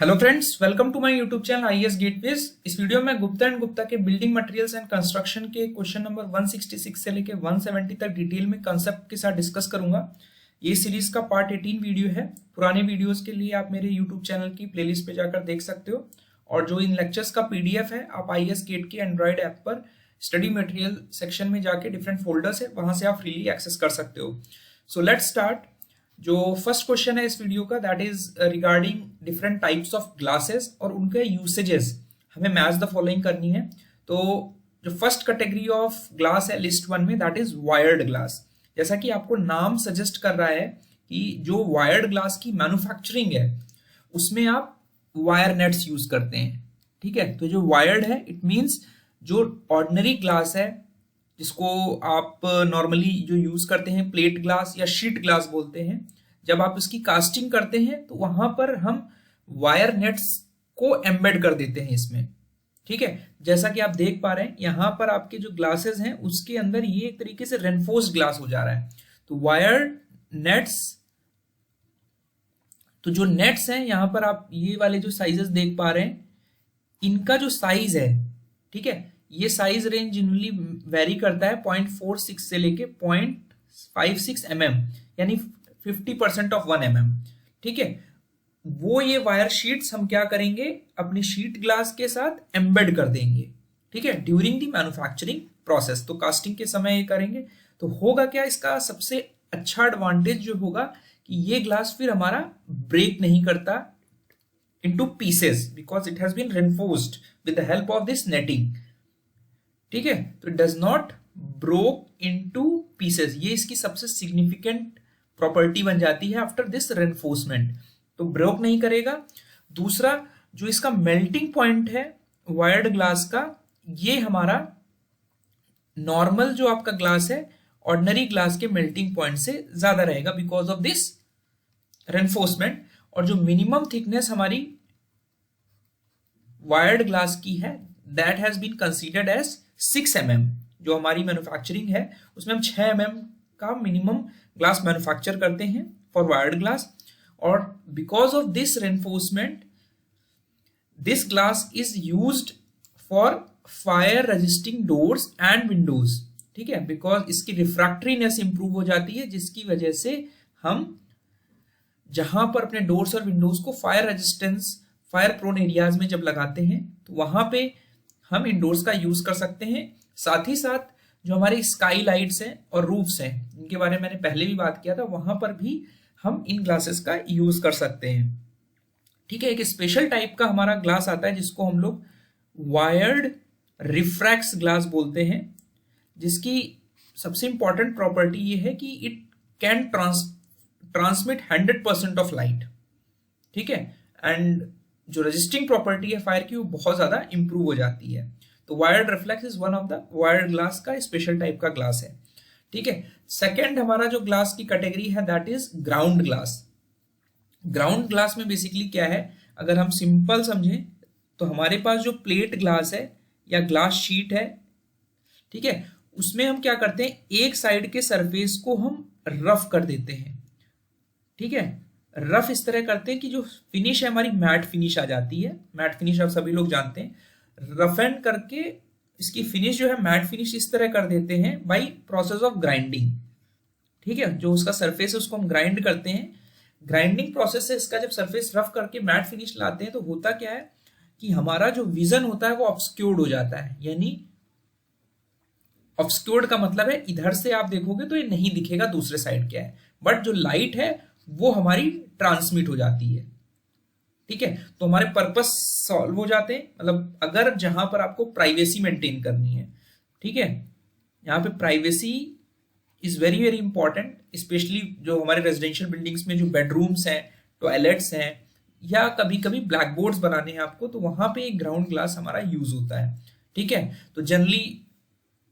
Hello friends, welcome to my YouTube channel IAS gateways. इस video में Gupta and Gupta के building materials and construction के question number 166 से लेके 170 तक डिटेल में कंसेप्ट के साथ डिस्कस करूंगा। ये सीरीज का पार्ट 18 वीडियो है। पुराने वीडियोस के लिए आप मेरे यूट्यूब चैनल की प्लेलिस्ट पे जाकर देख सकते हो, और जो इन लेक्चर्स का पीडीएफ है आप आईएएस गेट के एंड्रॉइड ऐप पर स्टडी मटेरियल सेक्शन में जाके डिफरेंट फोल्डर्स है, वहां से आप फ्रीली एक्सेस कर सकते हो। So let's start. जो फर्स्ट क्वेश्चन है इस वीडियो का, that is regarding different types of glasses और उनके यूसेजेस। हमें मैच द फॉलोइंग करनी है। तो जो फर्स्ट कैटेगरी ऑफ ग्लास है लिस्ट 1 में, दैट इज वायर्ड ग्लास। जैसा कि आपको नाम सजेस्ट कर रहा है कि जो वायर्ड ग्लास की मैन्युफैक्चरिंग है उसमें आप वायर नेट्स यूज करते हैं। ठीक है, तो जो वायर्ड है इट मीन्स जो ऑर्डिनरी ग्लास है, जिसको आप नॉर्मली जो यूज करते हैं प्लेट ग्लास या शीट ग्लास बोलते हैं, जब आप इसकी कास्टिंग करते हैं तो वहां पर हम वायर नेट्स को एम्बेड कर देते हैं इसमें। ठीक है, जैसा कि आप देख पा रहे हैं यहां पर आपके जो ग्लासेस हैं उसके अंदर ये एक तरीके से रेनफोर्स्ड ग्लास हो जा रहा है। तो वायर नेट्स, तो जो नेट्स हैं यहां पर आप ये वाले जो साइजेस देख पा रहे हैं, इनका जो साइज है, ठीक है, ये साइज रेंज जनरली वेरी करता है 0.46 से लेके 0.56 mm, यानी 50% ऑफ 1 mm। ठीक है, वो ये वायर शीट्स हम क्या करेंगे, अपनी शीट ग्लास के साथ एम्बेड कर देंगे। ठीक है, ड्यूरिंग द मैन्युफैक्चरिंग प्रोसेस। तो कास्टिंग के समय ये करेंगे तो होगा क्या, इसका सबसे अच्छा एडवांटेज जो होगा कि ये ग्लास फिर हमारा ब्रेक नहीं करता into pieces because it has been reinforced with the help of this netting। ठीक है, तो it does not broke into pieces। ये इसकी सबसे सिग्निफिकेंट प्रॉपर्टी बन जाती है आफ्टर दिस रेनफोर्समेंट। तो ब्रोक नहीं करेगा। दूसरा, जो इसका मेल्टिंग पॉइंट है वायर्ड ग्लास का, ये हमारा नॉर्मल जो आपका ग्लास है ऑर्डिनरी ग्लास के मेल्टिंग पॉइंट से ज्यादा रहेगा बिकॉज ऑफ दिस रेनफोर्समेंट। और जो मिनिमम थिकनेस हमारी वायर्ड ग्लास की है that has been considered as 6 mm। जो हमारी मैन्युफैक्चरिंग है उसमें हम 6 mm का मिनिमम ग्लास मैन्युफैक्चर करते हैं फॉर वायर्ड ग्लास। और because of this reinforcement this glass is used for fire resisting doors and Windows. ठीक है, बिकॉज इसकी रिफ्रैक्टरीनेस इंप्रूव हो जाती है, जिसकी वजह से हम जहां पर अपने डोर्स और विंडोज को fire resistance, fire prone areas में जब लगाते हैं तो वहां पे हम इन डोर्स का यूज कर सकते हैं। साथ ही साथ जो हमारे स्काई लाइट्स हैं और रूफ्स हैं, इनके बारे में मैंने पहले भी बात किया था, वहां पर भी हम इन ग्लासेस का यूज कर सकते हैं। ठीक है, एक स्पेशल टाइप का हमारा ग्लास आता है जिसको हम लोग वायर्ड रिफ्रैक्स ग्लास बोलते हैं, जिसकी सबसे इंपॉर्टेंट प्रॉपर्टी ये है कि it can transmit 100% of light. ठीक है, एंड जो रेजिस्टिंग प्रॉपर्टी है फायर की वो बहुत ज्यादा इंप्रूव हो जाती है। तो wired reflex is one of the wired glass का स्पेशल टाइप का ग्लास है। ठीक है, सेकेंड हमारा जो ग्लास की कैटेगरी है that is ground glass. Ground glass में बेसिकली क्या है, अगर हम सिंपल समझें तो हमारे पास जो प्लेट ग्लास है या ग्लास शीट है, ठीक है, उसमें हम क्या करते हैं, एक साइड के सरफेस को हम रफ कर देते हैं। ठीक है, रफ इस तरह करते हैं कि जो फिनिश है हमारी मैट फिनिश आ जाती है। मैट फिनिश आप सभी लोग जानते हैं। रफ एंड करके इसकी फिनिश जो है मैट फिनिश इस तरह कर देते हैं बाय प्रोसेस ऑफ ग्राइंडिंग। ठीक है, जो उसका सरफेस है उसको हम ग्राइंड करते हैं। ग्राइंडिंग प्रोसेस से इसका जब सरफेस रफ करके मैट फिनिश लाते हैं तो होता क्या है कि हमारा जो विजन होता है वो ऑब्स्क्योर्ड हो जाता है। यानी ऑब्स्क्योर्ड का मतलब है इधर से आप देखोगे तो ये नहीं दिखेगा दूसरे साइड क्या है, बट जो लाइट है वो हमारी ट्रांसमिट हो जाती है। ठीक है, तो हमारे पर्पस सॉल्व हो जाते हैं। मतलब अगर जहां पर आपको प्राइवेसी मेंटेन करनी है, ठीक है, यहाँ पे privacy is very very important, specially जो हमारे रेजिडेंशियल बिल्डिंग्स में जो बेडरूम्स हैं, टॉयलेट्स हैं, या कभी कभी ब्लैक बोर्ड्स बनाने हैं आपको, तो वहां पे एक ग्राउंड ग्लास हमारा यूज होता है। ठीक है, तो जनरली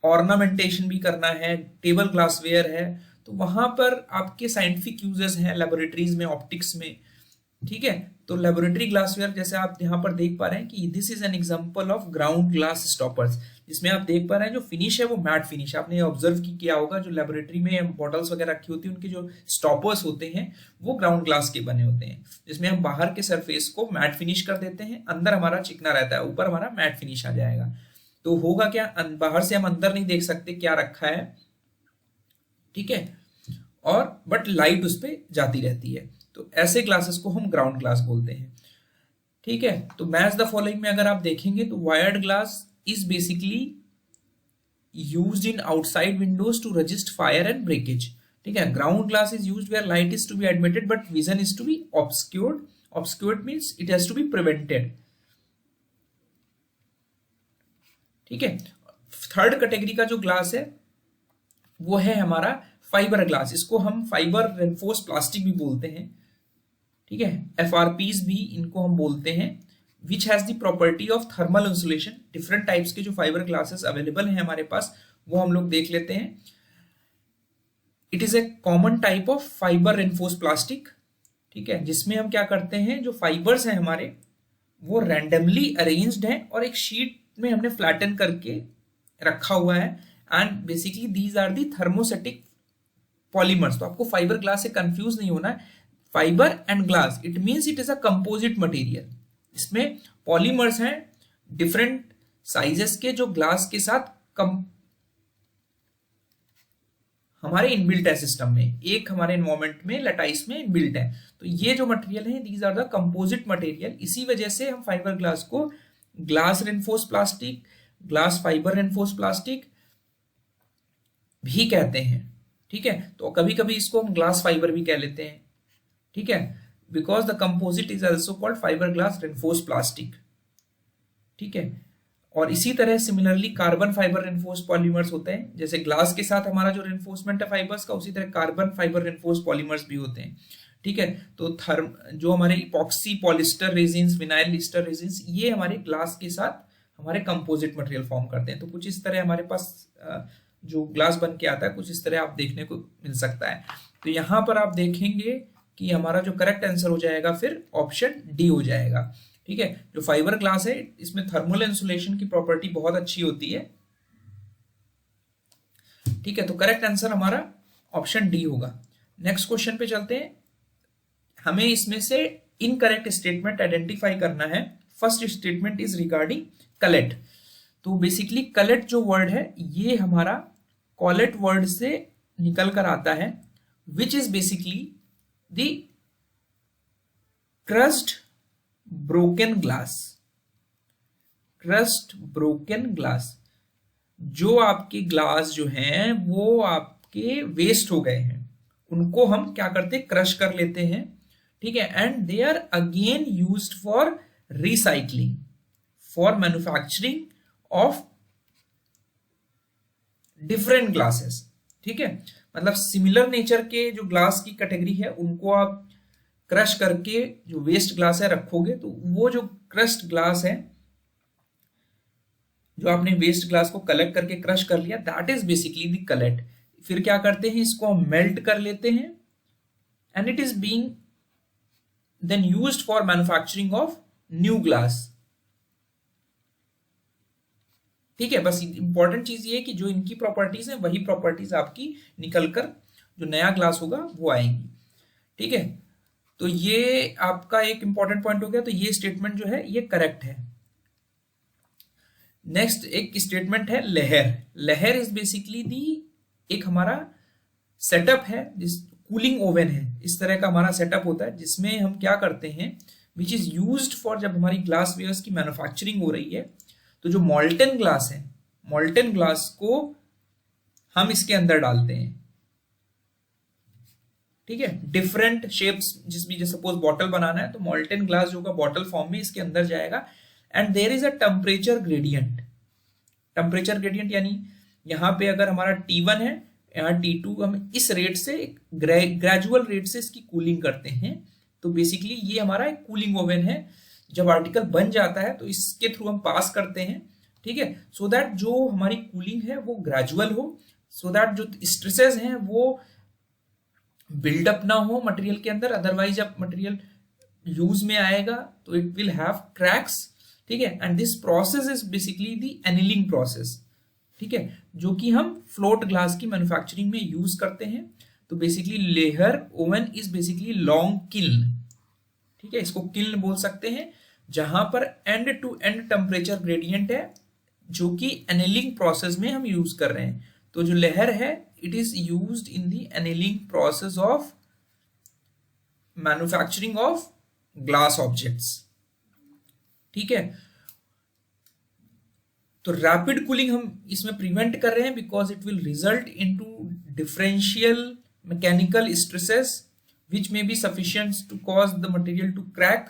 ऑर्नामेंटेशन भी करना है, टेबल ग्लासवेयर है, तो वहां पर आपके साइंटिफिक यूजेस हैं लेबोरेटरीज में, ऑप्टिक्स में, ठीक है। तो लेबोरेटरी ग्लासवेयर जैसे आप यहाँ पर देख पा रहे हैं कि this is an example of ground glass stoppers, जिसमें आप देख पा रहे हैं जो फिनिश है वो मैट फिनिश। आपने ऑब्जर्व किया होगा जो लेबोरेटरी में बॉटल्स वगैरह रखी होती है उनके जो स्टॉपर्स होते हैं वो ग्राउंड ग्लास के बने होते हैं, जिसमें हम बाहर के सरफेस को मैट फिनिश कर देते हैं, अंदर हमारा चिकना रहता है, ऊपर हमारा मैट फिनिश आ जाएगा। तो होगा क्या, बाहर से हम अंदर नहीं देख सकते क्या रखा है, ठीक है, और बट लाइट उस पर जाती रहती है। तो ऐसे ग्लासेस को हम ग्राउंड ग्लास बोलते हैं, ठीक है। तो मैच द फॉलोइंग में अगर आप देखेंगे तो wired glass is basically used in outside windows to resist fire and breakage, ठीक है। Ground glass is used where light is to be admitted but vision is to be obscured, obscured means it has to be prevented, ठीक है। Third category का जो glass है वो है हमारा फाइबर ग्लास, इसको हम फाइबर रेनफोर्स प्लास्टिक भी बोलते हैं, ठीक है, FRPs भी इनको हम बोलते हैं, which has the property of thermal insulation. Different types के जो फाइबर ग्लासेस अवेलेबल हैं हमारे पास वो हम लोग देख लेते हैं। It is a common type of fibre reinforce plastic, ठीक है, जिसमें हम क्या करते हैं, जो फाइबर्स हैं हमारे वो रैंडमली अरेंज्ड हैं और एक शीट में हमने फ्लैटन करके रखा हुआ है, and basically these are the thermosetic polymers. तो आपको फाइबर ग्लास से कंफ्यूज नहीं होना है, fibre and glass it means it is a composite material. इसमें पॉलीमर्स हैं डिफरेंट साइजेस के जो ग्लास के साथ हमारे इनबिल्ट है सिस्टम में, एक हमारे एनवायरमेंट में लैटाइस में इनबिल्ट है। तो ये जो मटेरियल है these are the composite material, इसी वजह से हम फाइबर ग्लास को glass reinforce plastic, glass fibre reinforce plastic भी कहते हैं, ठीक है। तो कभी कभी इसको हम ग्लास फाइबर भी कह लेते हैं, ठीक है, because the composite is also called fibre glass reinforce plastic, ठीक है। और इसी तरह similarly carbon fibre reinforce polymers होते हैं, जैसे ग्लास के साथ हमारा जो रेनफोर्समेंट है फाइबर्स का, उसी तरह कार्बन फाइबर रेनफोर्स पॉलीमर्स भी होते हैं, ठीक है। तो जो हमारे epoxy polyester resins, vinyl Easter resins, ये हमारे ग्लास के साथ हमारे कंपोजिट मटेरियल फॉर्म करते हैं। तो कुछ इस तरह हमारे पास जो ग्लास बन के आता है कुछ इस तरह आप देखने को मिल सकता है। तो यहाँ पर आप देखेंगे कि हमारा जो करेक्ट आंसर हो जाएगा फिर ऑप्शन डी हो जाएगा, ठीक है। जो फाइबर ग्लास है इसमें थर्मल इंसुलेशन की प्रॉपर्टी बहुत अच्छी होती है, ठीक है। तो करेक्ट आंसर हमारा ऑप्शन डी होगा। नेक्स्ट क्वेश्चन पे चलते हैं। हमें इसमें से इनकरेक्ट स्टेटमेंट आइडेंटिफाई करना है। First statement is regarding cullet. तो बेसिकली कलेट जो वर्ड है ये हमारा कॉलेट वर्ड से निकल कर आता है, which is basically the crust broken glass. Crust broken glass, जो आपके ग्लास जो हैं वो आपके वेस्ट हो गए हैं, उनको हम क्या करते हैं, क्रश कर लेते हैं, ठीक है, and they are again used for recycling, for manufacturing of different glasses, ठीक है। मतलब सिमिलर नेचर के जो ग्लास की कैटेगरी है उनको आप क्रश करके जो वेस्ट ग्लास है रखोगे, तो वो जो क्रश्ड ग्लास है, जो आपने वेस्ट ग्लास को कलेक्ट करके क्रश कर लिया, दैट इज बेसिकली द कलेट। फिर क्या करते हैं, इसको हम मेल्ट कर लेते हैं and it is being then used for manufacturing of new glass, ठीक है। बस इंपॉर्टेंट चीज ये है कि जो इनकी प्रॉपर्टीज है वही प्रॉपर्टीज आपकी निकलकर जो नया ग्लास होगा वो आएंगी, ठीक है। तो ये आपका एक इंपॉर्टेंट पॉइंट हो गया। तो ये स्टेटमेंट जो है ये करेक्ट है। नेक्स्ट एक स्टेटमेंट है लहर। लहर इज बेसिकली दी एक हमारा सेटअप है, जिस कूलिंग ओवन है, इस तरह का हमारा सेटअप होता है जिसमें हम क्या करते हैं, विच इज यूज्ड फॉर जब हमारी ग्लास वेयर्स की मैन्युफैक्चरिंग हो रही है, तो जो मॉल्टन ग्लास है, मॉल्टन ग्लास को हम इसके अंदर डालते हैं, ठीक है। डिफरेंट शेप्स, जिसमें जैसे सपोज बॉटल बनाना है तो मॉल्टन ग्लास जो होगा बॉटल फॉर्म में इसके अंदर जाएगा, and there is a temperature gradient. Temperature gradient यानी यहाँ पे अगर हमारा T1 है, यहाँ T2, हम इस रेट से ग्रेजुअल रेट से इसकी कूलिंग करते हैं। तो बेसिकली ये हमारा एक कूलिंग ओवन है। जब आर्टिकल बन जाता है तो इसके थ्रू हम पास करते हैं, ठीक है, सो दैट जो हमारी कूलिंग है वो ग्रेजुअल हो, सो दैट जो स्ट्रेसेस हैं वो बिल्डअप ना हो मटेरियल के अंदर। अदरवाइज जब मटेरियल यूज में आएगा तो इट विल हैव क्रैक्स, ठीक है। And this process is basically the annealing process, ठीक है, जो कि हम फ्लोट ग्लास की मैन्युफैक्चरिंग में यूज करते हैं। तो basically lehr oven is basically long kiln, ठीक है, इसको किल्न बोल सकते हैं, जहां पर end to end temperature gradient है, जो कि एनिलिंग प्रोसेस में हम यूज कर रहे हैं। तो जो लेहर है it is used in the annealing process of manufacturing of glass objects, ठीक है। तो रैपिड कूलिंग हम इसमें प्रिवेंट कर रहे हैं because it will result into differential mechanical stresses which may be sufficient to cause the material to crack,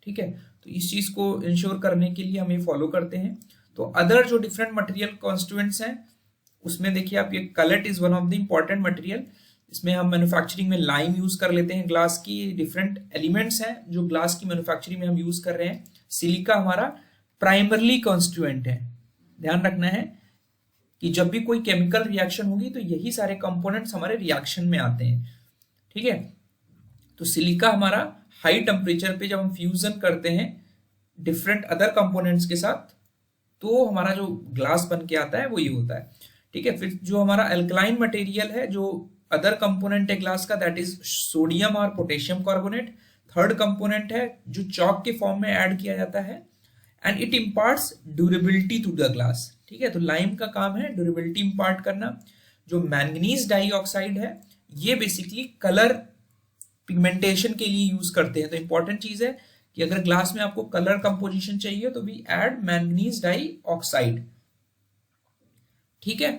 ठीक है। तो इस चीज को इंश्योर करने के लिए हम ये फॉलो करते हैं। तो अदर जो डिफरेंट मटेरियल कॉन्स्टिट्यूएंट्स हैं उसमें देखिए आप, ये cullet is one of the important material. इसमें हम मैन्युफैक्चरिंग में लाइम यूज कर लेते हैं ग्लास की। डिफरेंट एलिमेंट्स हैं जो ग्लास की मैन्युफैक्चरिंग में हम यूज कर रहे हैं। सिलिका हमारा प्राइमरली कॉन्स्टिट्यूएंट है। ध्यान रखना है कि जब भी कोई केमिकल रिएक्शन होगी तो यही सारे कंपोनेंट्स हमारे रिएक्शन में आते हैं, ठीक है। तो सिलिका हमारा हाई टेम्परेचर पे जब हम फ्यूजन करते हैं डिफरेंट अदर कंपोनेंट्स के साथ, तो हमारा जो ग्लास बन के आता है वो ये होता है, ठीक है। फिर जो हमारा अल्कलाइन मटेरियल है, जो अदर कंपोनेंट है ग्लास का, दैट इज सोडियम और पोटेशियम कार्बोनेट। थर्ड कंपोनेंट है जो चॉक के फॉर्म में ऐड किया जाता है and it imparts durability to the glass, ठीक है। तो लाइम का काम है ड्यूरेबिलिटी इम्पार्ट करना। जो मैंगनीज डाइऑक्साइड है ये बेसिकली कलर पिगमेंटेशन के लिए यूज करते हैं। तो इंपॉर्टेंट चीज है कि अगर ग्लास में आपको कलर कंपोजिशन चाहिए तो वी ऐड मैंगनीज डाइऑक्साइड, ठीक है।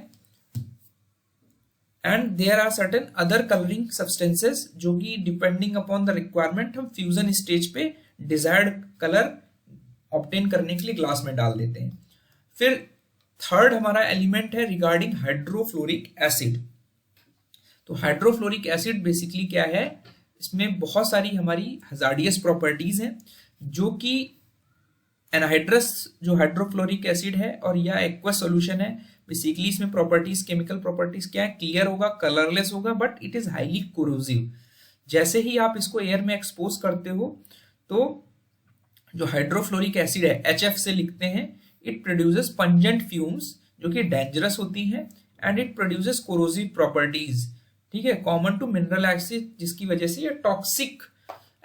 And there are certain other colouring substances जो कि डिपेंडिंग अपॉन द रिक्वायरमेंट हम फ्यूजन स्टेज पे डिजायर्ड कलर ऑब्टेन करने के लिए ग्लास में डाल देते हैं। फिर थर्ड हमारा एलिमेंट है रिगार्डिंग हाइड्रोफ्लोरिक एसिड। तो हाइड्रोफ्लोरिक एसिड बेसिकली क्या है, इसमें बहुत सारी हमारी हजार्डियस प्रॉपर्टीज हैं, जो कि एनहाइड्रस जो हाइड्रोफ्लोरिक एसिड है और या एक्वस सॉल्यूशन है, बेसिकली इसमें प्रॉपर्टीज, केमिकल प्रॉपर्टीज क्या है, क्लियर होगा, कलरलेस होगा, but it is highly corrosive. जैसे ही आप इसको एयर में एक्सपोज करते हो तो जो हाइड्रोफ्लोरिक एसिड है HF से लिखते हैं, इट प्रोड्यूसेस पंजेंट फ्यूम्स जो कि डेंजरस होती हैं and it produces corrosive properties, ठीक है, कॉमन टू मिनरल एसिड, जिसकी वजह से ये टॉक्सिक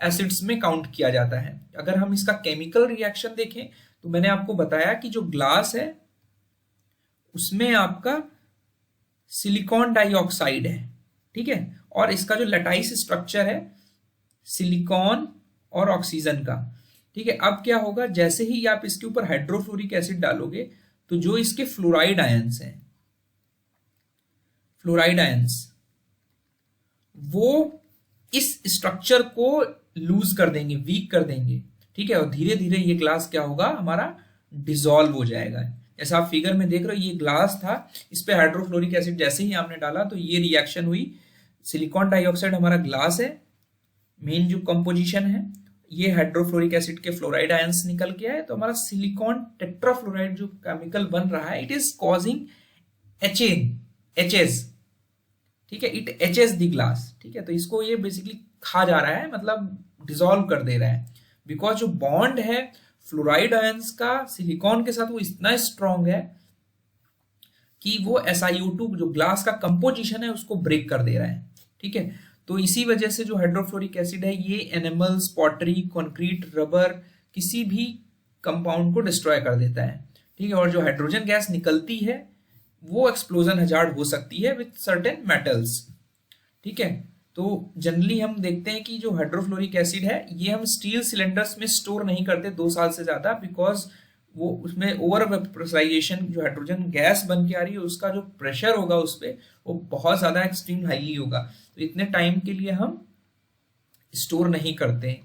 एसिड्स में काउंट किया जाता है। अगर हम इसका केमिकल रिएक्शन देखें तो मैंने आपको बताया कि जो ग्लास है उसमें आपका सिलिकॉन डाइऑक्साइड है, ठीक है, और इसका जो लैटाइस स्ट्रक्चर है सिलिकॉन और ऑक्सीजन का, ठीक है। अब क्या होगा, जैसे ही आप इसके ऊपर हाइड्रोफ्लोरिक एसिड डालोगे तो जो इसके फ्लोराइड आयंस हैं, फ्लोराइड आयंस, वो इस स्ट्रक्चर को लूज कर देंगे, वीक कर देंगे, ठीक है, और धीरे धीरे ये ग्लास क्या होगा, हमारा डिसॉल्व हो जाएगा। जैसा आप फिगर में देख रहे हो, ये ग्लास था, इस पे हाइड्रोफ्लोरिक एसिड जैसे ही आपने डाला तो ये रिएक्शन हुई। सिलिकॉन डाइऑक्साइड हमारा ग्लास है, मेन जो कंपोजिशन है, ये हाइड्रोफ्लोरिक एसिड के फ्लोराइड आयंस निकल के आए, तो हमारा सिलिकॉन टेट्राफ्लोराइड जो केमिकल बन रहा है, इट इज कॉजिंग एचेज, ठीक है, इट एचेज द ग्लास, ठीक है। तो इसको ये बेसिकली खा जा रहा है, मतलब डिसॉल्व कर दे रहा है, बिकॉज जो बॉन्ड है फ्लोराइड आयंस का सिलिकॉन के साथ वो इतना स्ट्रॉन्ग है कि वो SiO2 जो ग्लास का कंपोजिशन है उसको ब्रेक कर दे रहा है, ठीक है। तो इसी वजह से जो हाइड्रोफ्लोरिक एसिड है ये एनिमल्स, पॉटरी, कंक्रीट, रबर, किसी भी कंपाउंड को डिस्ट्रॉय कर देता है, ठीक है। और जो हाइड्रोजन गैस निकलती है वो एक्सप्लोजन हजार्ड हो सकती है विथ सर्टेन मेटल्स, ठीक है। तो जनरली हम देखते हैं कि जो हाइड्रोफ्लोरिक एसिड है ये हम स्टील सिलेंडर्स में स्टोर नहीं करते 2 साल से ज्यादा, बिकॉज वो उसमें ओवर वेपराइजेशन जो हाइड्रोजन गैस बन के आ रही है उसका जो प्रेशर होगा उस पर वो बहुत ज्यादा एक्सट्रीम हाईली होगा, तो इतने टाइम के लिए हम स्टोर नहीं करते।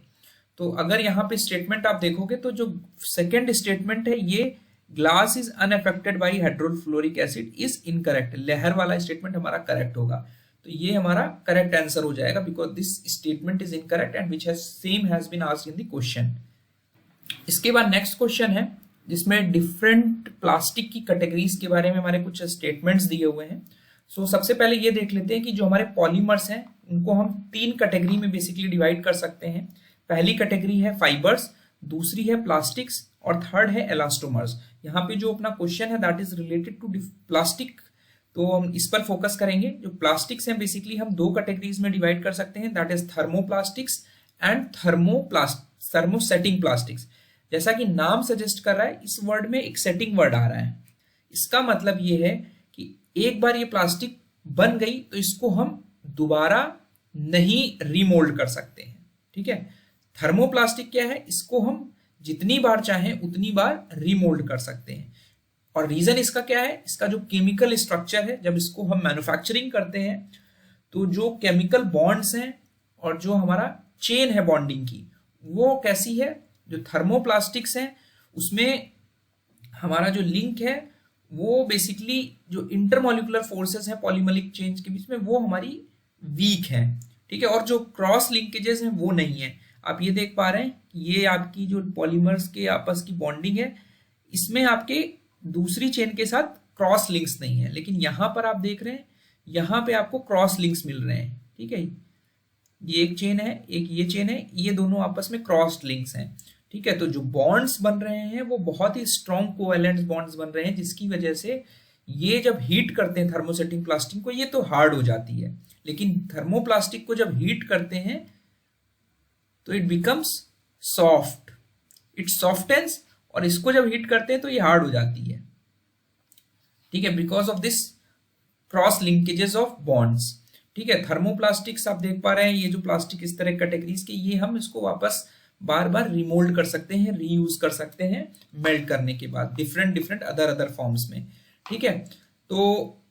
तो अगर यहाँ पे स्टेटमेंट आप देखोगे तो जो सेकेंड स्टेटमेंट है ये glass is unaffected by hydrofluoric acid is incorrect, लहर वाला स्टेटमेंट हमारा करेक्ट होगा। तो ये हमारा करेक्ट आंसर हो जाएगा because this statement is incorrect and which has been asked in the question. इसके बाद नेक्स्ट क्वेश्चन है जिसमें डिफरेंट प्लास्टिक की कैटेगरीज के बारे में हमारे कुछ स्टेटमेंट्स दिए हुए हैं। सो सबसे पहले ये देख लेते हैं कि जो हमारे पॉलीमर्स हैं उनको हम 3 कैटेगरी में बेसिकली डिवाइड कर सकते हैं। पहली कैटेगरी है फाइबर्स, दूसरी है प्लास्टिक्स और थर्ड है एलास्टोमर्स। यहाँ पे जो अपना क्वेश्चन है that is related to plastic, तो हम इस पर फोकस करेंगे। जो प्लास्टिक्स हैं बेसिकली हम दो कैटेगरीज में डिवाइड कर सकते हैं, that is thermoplastics and thermosetting plastics. जैसा कि नाम सजेस्ट कर रहा है, इस वर्ड में एक सेटिंग वर्ड आ रहा है। इसका मतलब ये है कि एक बार ये प्लास्टिक बन गई तो इसको हम दोबारा नहीं रीमोल्ड कर सकते हैं, ठीक है। थर्मोप्लास्टिक क्या है, इसको हम जितनी बार चाहें उतनी बार रीमोल्ड कर सकते हैं। और रीजन इसका क्या है, इसका जो केमिकल स्ट्रक्चर है, जब इसको हम मैन्युफैक्चरिंग करते हैं तो जो केमिकल बॉन्ड्स हैं और जो हमारा चेन है बॉन्डिंग की, वो कैसी है, जो थर्मोप्लास्टिक्स है उसमें हमारा जो लिंक है वो बेसिकली जो इंटरमोलिकुलर फोर्सेस हैं पॉलीमरिक चेंज के बीच में वो हमारी वीक है, ठीक है। और जो क्रॉस लिंकेजेस हैं वो नहीं है। आप ये देख पा रहे हैं कि ये आपकी जो पॉलीमर्स के आपस की बॉन्डिंग है, इसमें आपके दूसरी चेन के साथ क्रॉस लिंक्स नहीं है, लेकिन यहां पर आप देख रहे हैं यहां पे आपको क्रॉस लिंक्स मिल रहे हैं, ठीक है। ये एक चेन है, एक ये चेन है, ये दोनों आपस में क्रॉस लिंक्स हैं, ठीक है। तो जो बॉन्ड्स बन रहे हैं वो बहुत ही स्ट्रॉन्ग कोवैलेंट बॉन्ड्स बन रहे हैं, जिसकी वजह से ये जब हीट करते हैं थर्मोसेटिंग प्लास्टिक को, ये तो हार्ड हो जाती है, लेकिन थर्मोप्लास्टिक को जब हीट करते हैं तो इट बिकम्स सॉफ्ट, इट सॉफ्टेंस, और इसको जब हीट करते हैं तो ये हार्ड हो जाती है, ठीक है, because of this cross linkages of bonds, ठीक है। थर्मोप्लास्टिक्स आप देख पा रहे हैं, ये जो प्लास्टिक इस तरह कैटेगरीज के, ये हम इसको वापस बार बार रिमोल्ड कर सकते हैं, रीयूज कर सकते हैं मेल्ट करने के बाद डिफरेंट अदर फॉर्म्स में, ठीक है। तो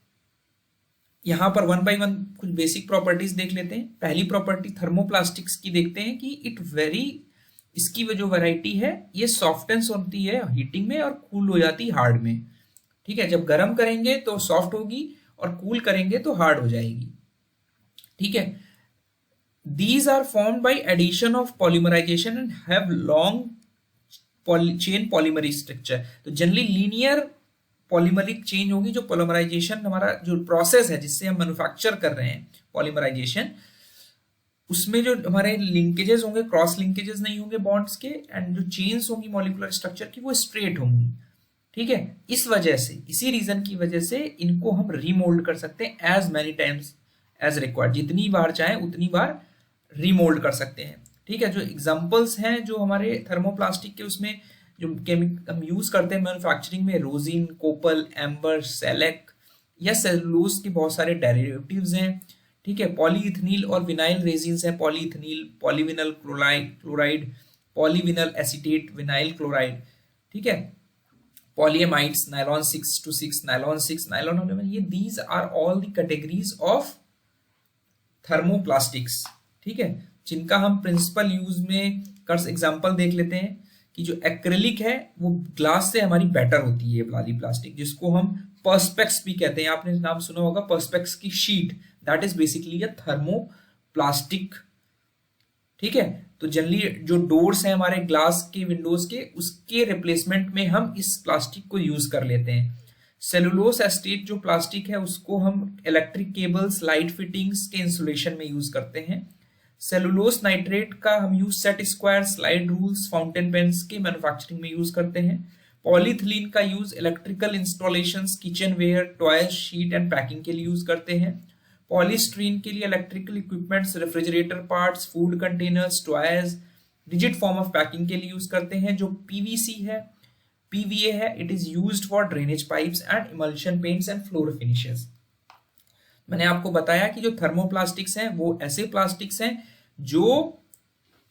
यहां पर वन बाय वन कुछ बेसिक प्रॉपर्टीज देख लेते हैं। पहली प्रॉपर्टी थर्मोप्लास्टिक्स की देखते हैं कि इट वेरी, इसकी जो वैरायटी है ये सॉफ्टेंस होती है हीटिंग में और कूल हो जाती है हार्ड में, ठीक है। जब गर्म करेंगे तो सॉफ्ट होगी और कूल करेंगे तो हार्ड हो जाएगी, ठीक है। These are formed by addition of polymerization and have long chain polymeric structure। तो जनरली लीनियर पॉलीमरिक चेंज होगी। जो पॉलीमराइजेशन हमारा जो प्रोसेस है जिससे हम मैन्युफैक्चर कर रहे हैं पॉलीमराइजेशन, उसमें जो हमारे लिंकेजेस होंगे क्रॉस लिंकेजेस नहीं होंगे बॉन्ड्स के, एंड जो चेन्स होंगी मॉलिक्यूलर स्ट्रक्चर की वो स्ट्रेट होंगी, ठीक है। इस वजह से, इसी रीजन की वजह से इनको हम रीमोल्ड कर सकते हैं as many times as required, जितनी बार चाहें उतनी बार रीमोल्ड कर सकते हैं, ठीक है। जो एग्जांपल्स हैं जो हमारे थर्मोप्लास्टिक के, उसमें जो केमिकल हम यूज करते हैं मैन्युफैक्चरिंग में, रोजिन, कोपल, एम्बर, सेलेक या सेलुलोज के बहुत सारे डेरिवेटिव्स हैं, ठीक है। पॉलीइथनील और विनाइल रेजिन्स हैं, पॉलीइथनील, पॉलीविनल क्लोराइड, पॉलीविनल एसीटेट, विनाइल क्लोराइड, ठीक है। पॉलीएमाइड्स, नायलॉन 626, नायलॉन 6, नायलॉन 11, ये these are all the categories of thermoplastics, ठीक है, जिनका हम प्रिंसिपल यूज में कर एग्जांपल देख लेते हैं कि जो एक्रिलिक है वो ग्लास से हमारी बेटर होती है वाली प्लास्टिक, जिसको हम पर्सपेक्स भी कहते हैं, आपने नाम सुना होगा पर्सपेक्स की sheet, that is basically a thermoplastic, ठीक है। तो जनरली जो डोर्स हैं हमारे ग्लास के, विंडोज के, उसके रिप्लेसमेंट में हम इस प्लास्टिक को यूज कर लेते हैं। सेलुलोस एस्टेट जो प्लास्टिक है उसको हम इलेक्ट्रिक केबल्स, लाइट फिटिंग्स के इंसुलेशन में यूज करते हैं। सेलुलोस नाइट्रेट का हम use set square, slide rules, fountain pens के मैन्युफैक्चरिंग में यूज करते हैं। पॉलीथिलीन का use electrical installations, kitchen ware, toys, sheet and packing के लिए यूज करते हैं। पॉलीस्ट्रीन के लिए electrical equipments, refrigerator parts, food containers, toys, rigid form of packing के लिए यूज करते हैं। जो पीवीसी है, पीवीए है, it is used for drainage pipes and emulsion paints and floor finishes. मैंने आपको बताया कि जो थर्मोप्लास्टिक्स हैं वो ऐसे प्लास्टिक्स हैं जो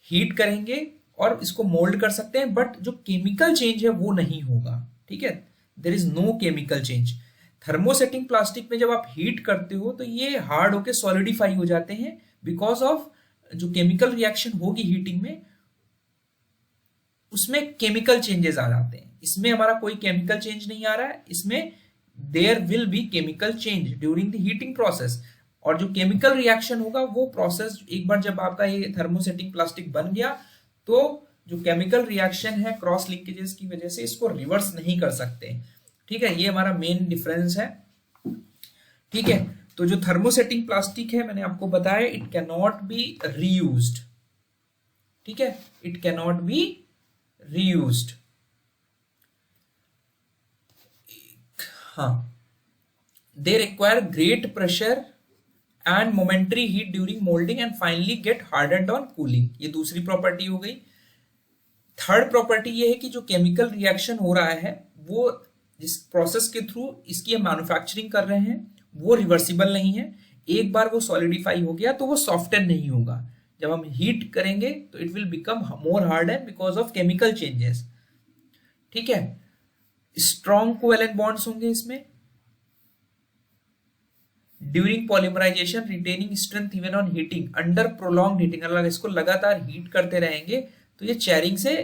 हीट करेंगे और इसको मोल्ड कर सकते हैं, बट जो केमिकल चेंज है वो नहीं होगा, ठीक है, there is no chemical change. Thermosetting plastic में जब आप हीट करते हो तो ये हार्ड होकर सॉलिडिफाई हो जाते हैं बिकॉज ऑफ जो केमिकल रिएक्शन होगी हीटिंग में, उसमें केमिकल चेंजेस आ जाते हैं। इसमें हमारा कोई केमिकल चेंज नहीं आ रहा है, इसमें there will be chemical change during the heating process, और जो केमिकल रिएक्शन होगा वो प्रोसेस एक बार जब आपका ये थर्मोसेटिंग प्लास्टिक बन गया तो जो केमिकल रिएक्शन है क्रॉस लिंकेजेस की वजह से इसको रिवर्स नहीं कर सकते, ठीक है। ये हमारा मेन डिफरेंस है, ठीक है। तो जो थर्मोसेटिंग प्लास्टिक है मैंने आपको बताया it can not be reused, ठीक है, it can not be reused. हाँ, they require great pressure and momentary heat during moulding and finally get hardened on cooling, ये दूसरी प्रॉपर्टी हो गई। थर्ड प्रॉपर्टी ये है कि जो केमिकल रिएक्शन हो रहा है वो जिस प्रोसेस के थ्रू इसकी हम मैन्युफैक्चरिंग कर रहे हैं वो रिवर्सिबल नहीं है। एक बार वो सॉलिडिफाई हो गया तो वो सॉफ्टन नहीं होगा, जब हम हीट करेंगे तो it will become more harden because of chemical changes. ठीक है, स्ट्रॉन्ग कोवेलेंट बॉन्ड्स होंगे इसमें, during polymerisation retaining strength even on heating under prolong heating, अगर इसको लगातार हीट करते रहेंगे तो ये चेयरिंग से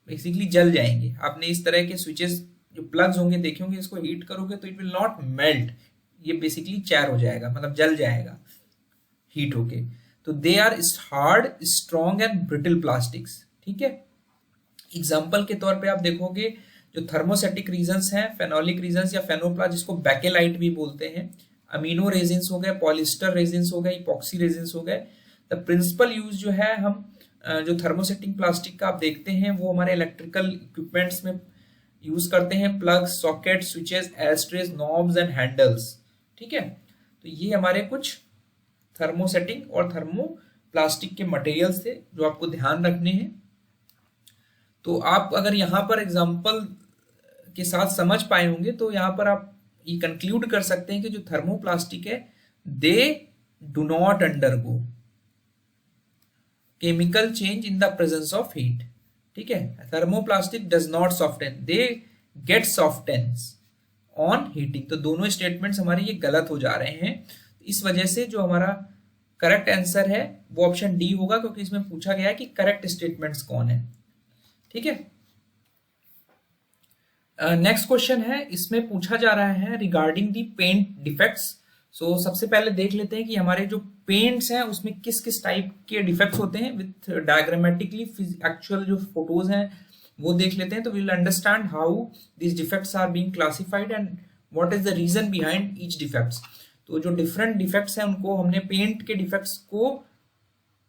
बेसिकली जल जाएंगे। आपने इस तरह के स्विचेस जो प्लग्स होंगे देखे होंगे, इसको हीट करोगे तो इट विल नॉट मेल्ट, ये बेसिकली चेयर हो जाएगा, मतलब जल जाएगा हीट होके। तो they are hard strong and brittle plastics. ठीक है, एग्जाम्पल के तौर पे आप देखोगे जो थर्मोसेटिक रीजन्स हैं, फेनोलिक रीजन्स या फेनोप्लास्ट जिसको बैकेलाइट भी बोलते हैं, अमीनो रेजिन्स हो गए, पॉलिस्टर रेजिन्स हो गए, इपॉक्सी रेजिन्स हो गए। द प्रिंसिपल यूज जो है हम जो थर्मोसेटिंग प्लास्टिक का आप देखते हैं वो हमारे इलेक्ट्रिकल इक्विपमेंट्स में यूज करते हैं, plugs, socket, switches, esterase, knobs and handles. ठीक है, तो ये हमारे कुछ थर्मोसेटिंग और थर्मोप्लास्टिक के मटेरियल्स थे जो आपको ध्यान रखने हैं। तो आप अगर यहाँ पर एग्जाम्पल के साथ समझ पाए होंगे तो यहाँ पर आप ये कंक्लूड कर सकते हैं कि जो थर्मोप्लास्टिक है दे do not undergo chemical change in the presence of heat. ठीक है, thermoplastic does not soften, they get softens on heating. तो दोनों स्टेटमेंट्स हमारे ये गलत हो जा रहे हैं। इस वजह से जो हमारा करेक्ट आंसर है वो ऑप्शन डी होगा, क्योंकि इसमें पूछा गया है कि करेक्ट स्टेटमेंट्स कौन है। ठीक है, नेक्स्ट क्वेश्चन है, इसमें पूछा जा रहा है रिगार्डिंग दी पेंट डिफेक्ट्स। सो सबसे पहले देख लेते हैं कि हमारे जो पेंट्स हैं उसमें किस किस टाइप के डिफेक्ट्स होते हैं विथ डायग्रामेटिकली एक्चुअल जो फोटोज हैं वो देख लेते हैं। तो we will understand how this defects are being classified and what is the reason behind each defects. तो जो डिफरेंट डिफेक्ट्स हैं उनको हमने पेंट के डिफेक्ट्स को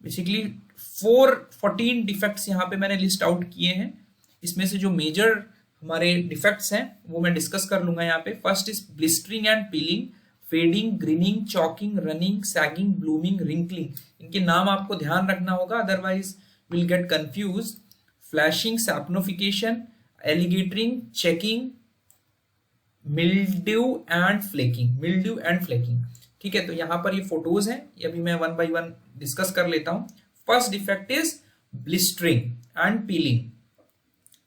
बेसिकली 14 डिफेक्ट्स यहाँ पे मैंने लिस्ट आउट किए हैं। इसमें से जो मेजर हमारे डिफेक्ट्स हैं वो मैं डिस्कस कर लूंगा यहाँ पे। First is blistering and peeling, fading, greening, chalking, running, sagging, blooming, wrinkling. इनके नाम आपको ध्यान रखना होगा, otherwise will get confuse. Flashing, saponification, alligatoring, checking, mildew and flaking. ठीक है, तो यहाँ पर ये फोटोज हैं, ये अभी मैं वन बाय वन डिस्कस कर लेता हूँ। First defect is blistering and piling.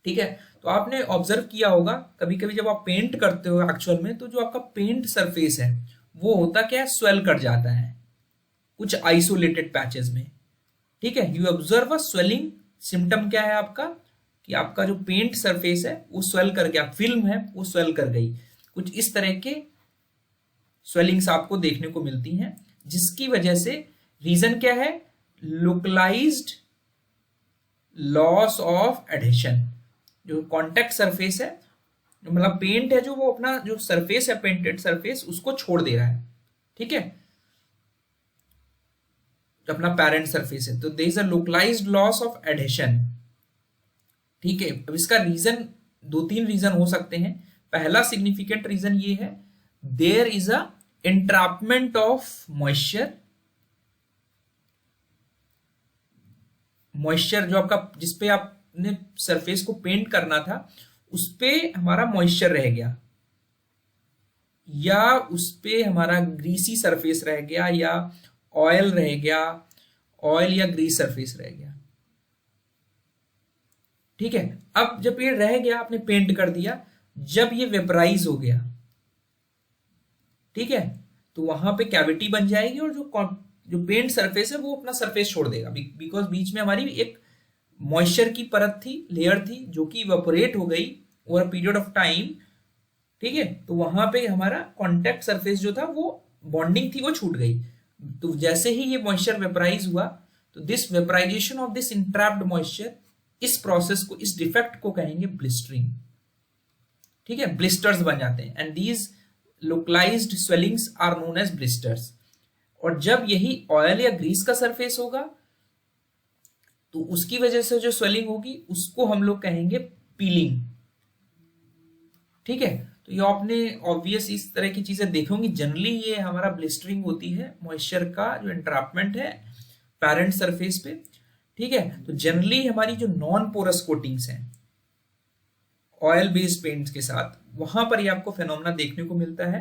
ठीक है, तो आपने ऑब्जर्व किया होगा कभी कभी जब आप पेंट करते हो एक्चुअल में, तो जो आपका पेंट सरफेस है वो होता क्या है, स्वेल कर जाता है कुछ आइसोलेटेड पैचेस में। ठीक है, you observe a swelling symptom. क्या है आपका कि आपका जो पेंट सरफेस है वो स्वेल कर गया, फिल्म है वो स्वेल कर गई। कुछ इस तरह के स्वेलिंग्स आपको देखने को मिलती हैं, जिसकी वजह से रीजन क्या है, लोकलाइज्ड लॉस ऑफ एडहेशन। जो कॉन्टेक्ट सरफेस है, जो मतलब पेंट है, जो वो अपना जो सरफेस है पेंटेड सरफेस उसको छोड़ दे रहा है। ठीक है, जो अपना पेरेंट सरफेस है, तो there is a localised loss of adhesion. ठीक है, अब इसका रीजन 2-3 रीजन हो सकते हैं। पहला सिग्निफिकेंट रीजन ये है, there is a entrapment of moisture जो आपका जिसपे आपने सरफेस को पेंट करना था उस पे हमारा मॉइस्चर रह गया, या उस पे हमारा ग्रीसी सरफेस रह गया, या ऑयल रह गया, ऑयल या ग्रीस सरफेस रह गया। ठीक है, अब जब ये रह गया आपने पेंट कर दिया, जब ये वेपराइज हो गया, ठीक है, तो वहां पे कैविटी बन जाएगी और जो पेंट सरफेस है वो अपना सरफेस छोड़ देगा, बिकॉज बीच में हमारी एक मॉइस्चर की परत थी, लेयर थी, जो कि इवेपोरेट हो गई ओवर पीरियड ऑफ टाइम। ठीक है, तो वहां पे हमारा कॉन्टेक्ट सरफेस जो था वो बॉन्डिंग थी वो छूट गई। तो जैसे ही ये मॉइस्चर वेपराइज हुआ, तो this vaporisation of this entrapped moisture, इस प्रोसेस को, इस डिफेक्ट को कहेंगे ब्लिस्टरिंग। ठीक है, ब्लिस्टर्स बन जाते हैं, and these localised swellings are known as blisters. और जब यही ऑयल या ग्रीस का सरफेस होगा तो उसकी वजह से जो स्वेलिंग होगी उसको हम लोग कहेंगे पीलिंग। ठीक है, तो ये आपने ऑब्वियस इस तरह की चीजें देखी होंगी। जनरली ये हमारा ब्लिस्टरिंग होती है मॉइस्चर का जो इंट्रैपमेंट है पेरेंट सरफेस पे। ठीक है, तो जनरली हमारी जो नॉन पोरस कोटिंग्स हैं ऑयल बेस्ड पेंट्स के साथ, वहां पर ये आपको फेनोमेना देखने को मिलता है।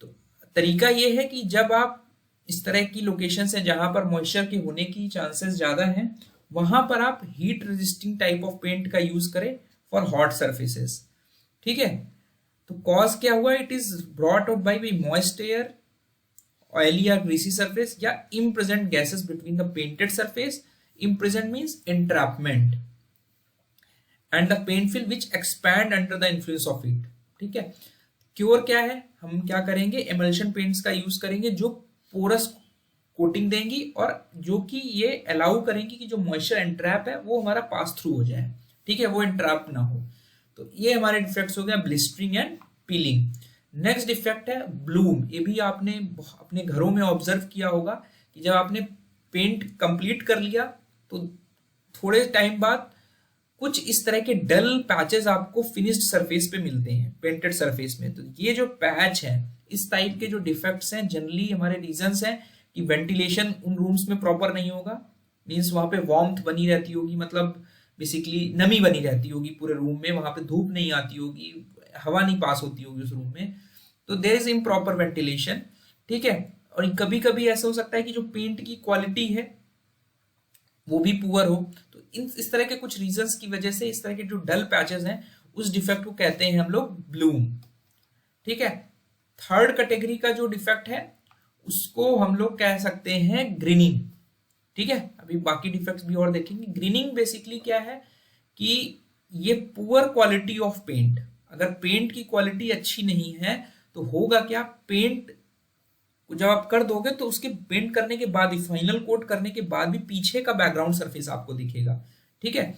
तो तरीका ये है कि जब आप इस तरह की लोकेशन है जहां पर मॉइस्चर के होने की चांसेस ज्यादा हैं, वहां पर आप heat resisting type of paint का यूज करें फॉर हॉट सर्फेसेस। ठीक है, तो कॉज क्या हुआ, it is brought out by moist air, oily या ग्रीसी सरफेस या impregnant gases between the painted surface. Impregnant means entrapment and the paint film which expand under the influence of heat. ठीक है, cure क्या है, हम क्या करेंगे, emulsion paints का यूज करेंगे जो पोरस कोटिंग देंगी और जो कि ये अलाउ करेंगी कि जो मॉइस्चर एंट्रैप है वो हमारा पास थ्रू हो जाए। ठीक है, वो एंट्रैप ना हो। तो ये हमारे डिफेक्ट्स हो गया blistering and piling. Next defect है ब्लूम। ये भी आपने अपने घरों में ऑब्जर्व किया होगा कि जब आपने पेंट कंप्लीट कर लिया तो थोड़े टाइम बाद कुछ इस तरह के डल पैचेस आपको फिनिश्ड सरफेस पे मिलते हैं पेंटेड सरफेस में। तो ये जो पैच है, इस टाइप के जो डिफेक्ट्स हैं, जनरली हमारे रीजंस हैं कि वेंटिलेशन उन रूम्स में प्रॉपर नहीं होगा, मींस वहां पे वार्मथ बनी रहती होगी, मतलब बेसिकली नमी बनी रहती होगी पूरे रूम में, वहां पे धूप नहीं आती होगी, हवा नहीं पास होती होगी उस रूम में, तो देयर इज इम्प्रॉपर वेंटिलेशन। ठीक है, और कभी कभी ऐसा हो सकता है कि जो पेंट की क्वालिटी है वो भी पुअर हो। तो इस तरह के कुछ रीजंस की वजह से इस तरह के जो डल पैचेस हैं उस डिफेक्ट को कहते हैं हम लोग ब्लूम। ठीक है, थर्ड कैटेगरी का जो डिफेक्ट है उसको हम लोग कह सकते हैं ग्रीनिंग। ठीक है, अभी बाकी डिफेक्ट्स भी और देखेंगे। ग्रीनिंग बेसिकली क्या है कि ये पुअर क्वालिटी ऑफ पेंट, अगर पेंट की क्वालिटी अच्छी नहीं है तो होगा क्या, पेंट जब आप कर दोगे तो उसके पेंट करने के बाद ही, फाइनल कोट करने के बाद भी पीछे का बैकग्राउंड सरफेस आपको दिखेगा। ठीक है,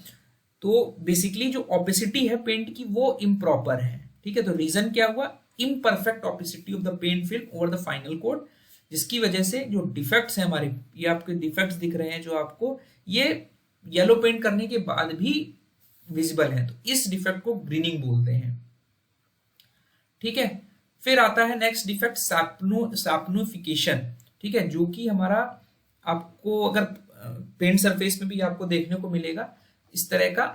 तो बेसिकली जो ऑपेसिटी है पेंट की वो इम्प्रॉपर है। ठीक है, तो रीजन क्या हुआ, imperfect opacity of the paint film over the final coat, जिसकी वजह से जो डिफेक्ट्स हैं हमारे, ये आपके डिफेक्ट्स दिख रहे हैं जो आपको ये येलो पेंट करने के बाद भी विजिबल है, तो इस डिफेक्ट को ग्रीनिंग बोलते हैं। ठीक है, फिर आता है नेक्स्ट डिफेक्ट सैप्नोफिकेशन। ठीक है, जो कि हमारा आपको अगर पेंट सरफेस में भी आपको देखने को मिलेगा इस तरह का,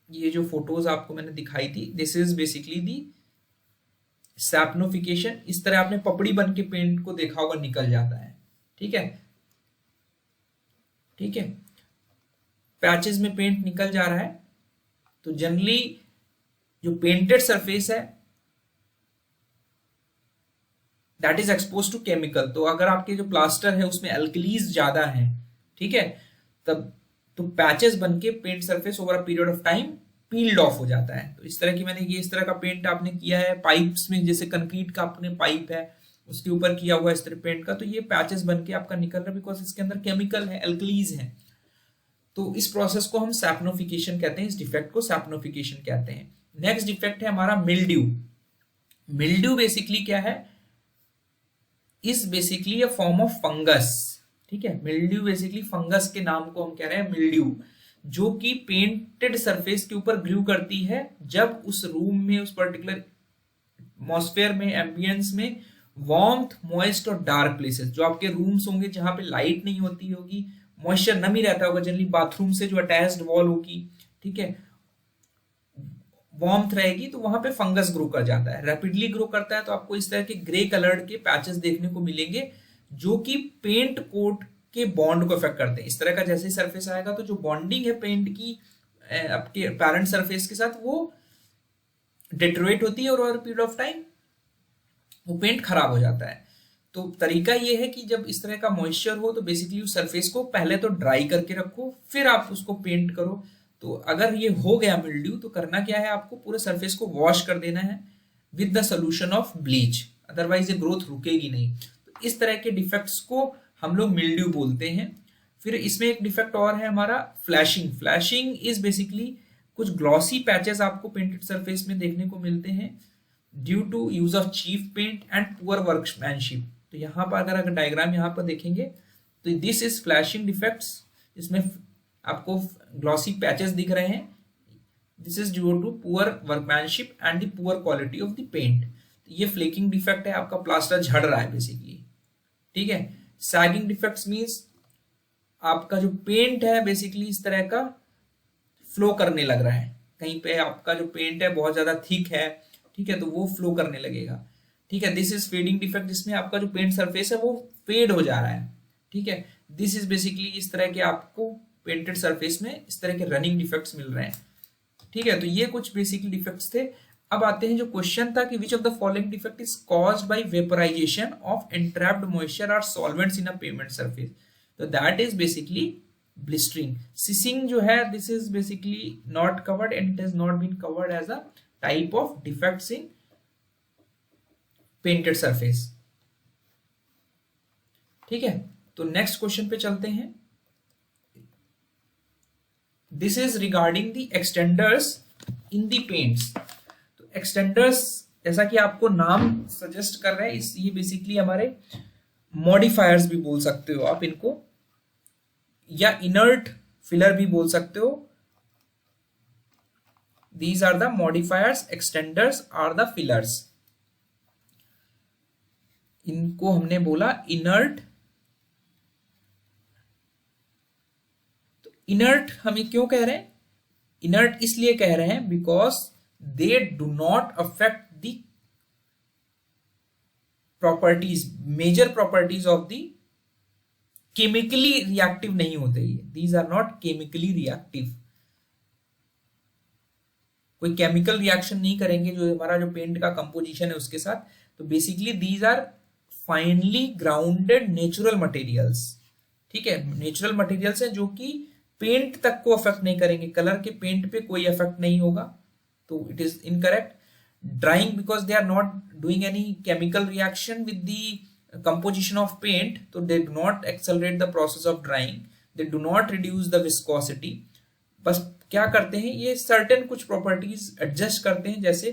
ये जो फोटोज आपको मैंने दिखाई थी, दिस इज बेसिकली दी सैप्नोफिकेशन। इस तरह आपने पपड़ी बन के पेंट को देखा होगा, निकल जाता है। ठीक है, ठीक है, पैचेस में पेंट निकल जा रहा है। तो जनरली जो पेंटेड सरफेस है that is expose to chemical, तो अगर आपके जो प्लास्टर है उसमें अल्कलीज ज्यादा है, ठीक है, तब तो पैचेस बन के paint surface over a period of time peeled off हो जाता है। तो इस तरह की मैंने ये इस तरह का पेंट आपने किया है पाइप्स में, जैसे कंक्रीट का अपने पाइप है उसके ऊपर किया हुआ इस तरह पेंट का, तो ये पैचेस बन के आपका निकल रहा है बिकॉज इसके अंदर केमिकल है, अल्कलीज है। तो इस प्रोसेस को हम सैप्नोफिकेशन कहते हैं, इस डिफेक्ट को सैप्नोफिकेशन कहते हैं। नेक्स्ट डिफेक्ट है हमारा मिल्ड्यू। मिल्ड्यू बेसिकली क्या है, is basically a form of fungus. ठीक है, मिल्ड्यू बेसिकली फंगस के नाम को हम कह रहे हैं मिल्ड्यू, जो कि पेंटेड सरफेस के ऊपर ग्रू करती है जब उस रूम में, उस पर्टिकुलर एटमॉस्फेयर में, एम्बियंस में वार्मथ, मॉइस्ट और डार्क प्लेसेस, जो आपके रूम्स होंगे जहां पे लाइट नहीं होती होगी, मॉइस्चर नमी रहता होगा, जनरली बाथरूम से जो अटैच्ड वॉल होगी, ठीक है, वार्मथ रहेगी, तो वहां पे फंगस ग्रो कर जाता है, रैपिडली ग्रो करता है। तो आपको इस तरह के ग्रे कलर्ड के पैचेस देखने को मिलेंगे जो कि पेंट कोट के बॉन्ड को इफेक्ट करते हैं। इस तरह का जैसे ही सरफेस आएगा तो जो बॉन्डिंग है पेंट की आपके पैरेंट सरफेस के साथ वो डिटोरेट होती है और ओवर पीरियड ऑफ टाइम वो पेंट खराब हो जाता है। तो तरीका ये है कि जब इस तरह का मॉइस्चर हो तो बेसिकली उस सरफेस को पहले तो ड्राई करके रखो, फिर आप उसको पेंट करो। तो अगर ये हो गया मिल्ड्यू तो करना क्या है, आपको पूरे सरफेस को वॉश कर देना है with the solution of bleach, otherwise ये ग्रोथ रुकेगी नहीं। तो इस तरह के डिफेक्ट्स को हम लोग मिल्ड्यू बोलते हैं। फिर इसमें एक डिफेक्ट और है हमारा फ्लैशिंग। फ्लैशिंग इज बेसिकली कुछ ग्लॉसी पैचेस आपको पेंटेड सरफेस में देखने को मिलते हैं due to use of cheap paint and poor workmanship. तो यहाँ पर अगर डायग्राम यहाँ पर देखेंगे तो दिस इज फ्लैशिंग डिफेक्ट्स इसमें आपको ग्लॉसी पैचेस दिख रहे हैं, this is due to poor workmanship and the poor quality of the paint. ये फ्लेकिंग डिफेक्ट है, आपका प्लास्टर झड़ रहा है बेसिकली, ठीक है। सैगिंग डिफेक्ट्स मींस आपका जो पेंट है बेसिकली इस तरह का फ्लो करने लग रहा है, कहीं पे आपका जो पेंट है बहुत ज्यादा थिक है, ठीक है, तो वो फ्लो करने लगेगा, ठीक है। दिस इज फेडिंग डिफेक्ट, जिसमें आपका जो पेंट सरफेस है वो फेड हो जा रहा है, ठीक है। दिस इज बेसिकली इस तरह के आपको पेंटेड सरफेस में इस तरह के रनिंग डिफेक्ट्स मिल रहे हैं, ठीक है। तो ये कुछ बेसिकली डिफेक्ट्स थे। अब आते हैं जो क्वेश्चन था कि which of the following defect is caused by vaporisation of entrapped moisture और solvents in a payment surface, तो that is basically blistering. Cissing जो है this is basically not covered and it has not been covered as a type of defects in painted surface, ठीक है। तो next question पे चलते हैं। This is regarding the extenders in the paints. तो extenders जैसा कि आपको नाम सजेस्ट कर रहे हैं, ये बेसिकली हमारे मॉडिफायर्स भी बोल सकते हो आप इनको, या इनर्ट फिलर भी बोल सकते हो। These are the modifiers, extenders are the fillers. इनको हमने बोला इनर्ट। तो इनर्ट हम क्यों कह रहे हैं? इनर्ट इसलिए कह रहे हैं because they do not affect the properties, major properties of the, chemically reactive नहीं होते ये, these are not chemically reactive, कोई केमिकल रिएक्शन नहीं करेंगे जो हमारा जो पेंट का कंपोजिशन है उसके साथ। तो basically these are finely grounded natural materials, ठीक है, नेचुरल मटेरियल्स हैं जो कि पेंट तक को अफेक्ट नहीं करेंगे, कलर के पेंट पे कोई अफेक्ट नहीं होगा, तो it is incorrect. Drying because they are not doing any chemical reaction with the composition of paint, so they do not accelerate the process of drying, they do not reduce the viscosity, बस क्या करते हैं ये certain कुछ properties adjust करते हैं, जैसे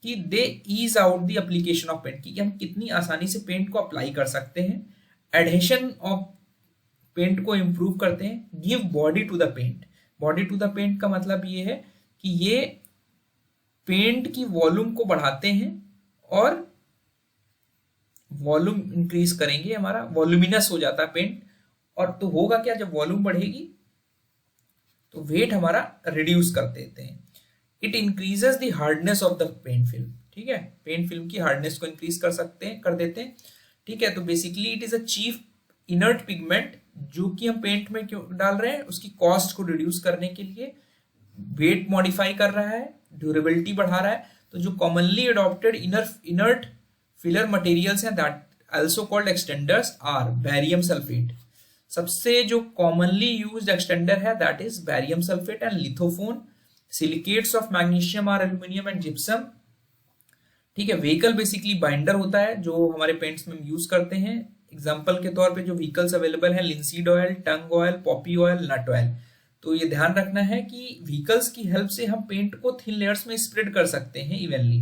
कि they ease out the application of paint, कि हम कितनी आसानी से पेंट को अप्लाई कर सकते हैं, adhesion of पेंट को improve करते हैं, give body to the paint, body to the paint का मतलब ये है कि ये पेंट की वॉल्यूम को बढ़ाते हैं और वॉल्यूम इंक्रीज करेंगे, हमारा वॉल्यूमिनस हो जाता है पेंट, और तो होगा क्या, जब वॉल्यूम बढ़ेगी तो वेट हमारा रिड्यूस कर देते हैं। It increases the hardness of the paint film, ठीक है, पेंट फिल्म की हार्डनेस को इंक्रीज कर देते हैं, ठीक है। तो basically it is a chief inert pigment जो कि हम पेंट में क्यों डाल रहे हैं, उसकी कॉस्ट को रिड्यूस करने के लिए, वेट मॉडिफाई कर रहा है, ड्यूरेबिलिटी बढ़ा रहा है। तो जो commonly adopted inert filler materials हैं that also called extenders are barium sulphate. सबसे जो कॉमनली यूज्ड एक्सटेंडर है that is barium sulphate and lithophone, silicates of magnesium और एल्यूमिनियम एंड जिप्सम, ठीक है। व्हीकल बेसिकली बाइंडर होता है जो हमारे पेंट्स में यूज करते हैं। एग्जांपल के तौर पे जो व्हीकल्स अवेलेबल हैं, लिंसीड ऑयल, टंग oil, Poppy oil, nut oil. तो ये ध्यान रखना है कि व्हीकल्स की हेल्प से हम पेंट को थिन लेयर्स में स्प्रेड कर सकते हैं इवनली,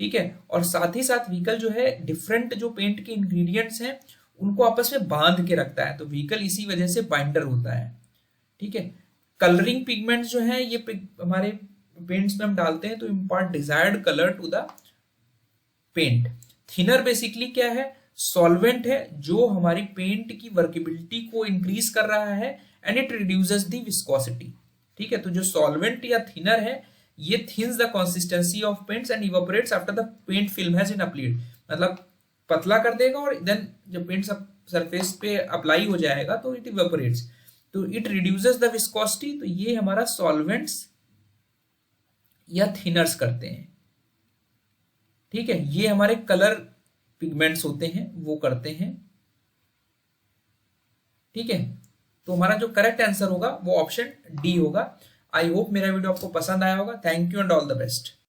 ठीक है। और साथ ही साथ व्हीकल जो है डिफरेंट जो पेंट के इंग्रेडिएंट्स हैं उनको आपस में बांध के रखता है, तो व्हीकल इसी वजह से बाइंडर होता है, ठीक है। कलरिंग पिगमेंट्स जो है ये हमारे पेंट्स में हम डालते हैं तो impart desired colour to the paint. Thinner basically क्या है, सॉल्वेंट है जो हमारी पेंट की वर्केबिलिटी को इंक्रीज कर रहा है and it reduces the viscosity, ठीक है। तो जो सॉल्वेंट या थिनर है ये thins the consistency of paints and evaporates after the paint film has been applied, मतलब पतला कर देगा और देन जब पेंट सरफेस पे अप्लाई हो जाएगा तो इट इवेपोरेट्स, तो इट रिड्यूसेस द विस्कोसिटी। तो ये हमारा सॉल्वेंट्स या थिनर्स करते हैं, ठीक है। ये हमारे कलर पिगमेंट्स होते हैं वो करते हैं, ठीक है। तो हमारा जो करेक्ट आंसर होगा वो ऑप्शन डी होगा। आई होप मेरा वीडियो आपको पसंद आया होगा। Thank you and all the best.